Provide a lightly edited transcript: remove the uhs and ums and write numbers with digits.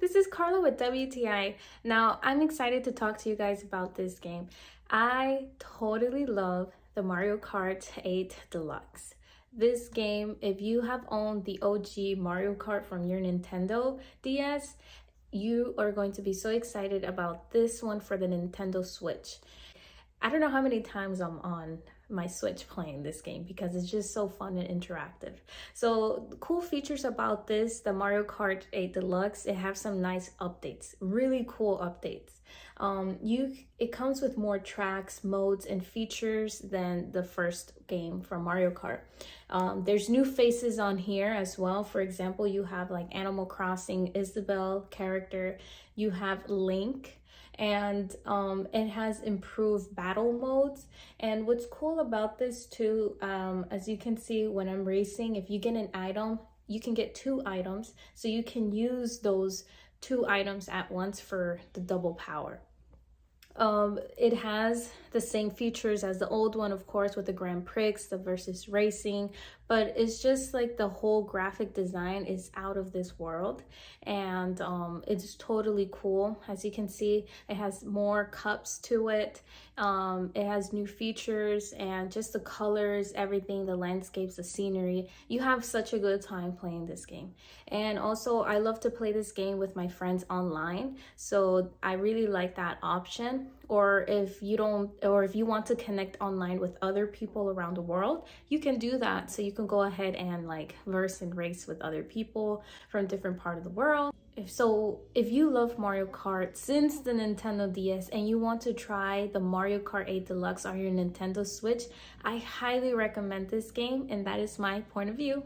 This is Carla with WTI. Now, I'm excited to talk to you guys about this game. I totally love the Mario Kart 8 Deluxe. This game, if you have owned the OG Mario Kart from your Nintendo DS, you are going to be so excited about this one for the Nintendo Switch. I don't know how many times I'm on my Switch playing this game because it's just so fun and interactive. So the cool features about this, the Mario Kart 8 Deluxe, it have some nice updates, really cool updates. It comes with more tracks, modes, and features than the first game from Mario Kart. There's new faces on here as well. For example, you have like Animal Crossing Isabelle character, you have Link, and it has improved battle modes. And what's cool about this too, as you can see when I'm racing, if you get an item, you can get 2 items, so you can use those 2 items at once for the double power. It has the same features as the old one, of course, with the Grand Prix, the versus racing, but it's just like the whole graphic design is out of this world, and it's totally cool. As you can see, it has more cups to it. It has new features, and just the colors, everything, the landscapes, the scenery. You have such a good time playing this game. And also, I love to play this game with my friends online, so I really like that option. Or if you want to connect online with other people around the world, you can do that. So you can go ahead and like verse and race with other people from different part of the world. If you love Mario Kart since the Nintendo DS and you want to try the Mario Kart 8 Deluxe on your Nintendo Switch, I highly recommend this game, and that is my point of view.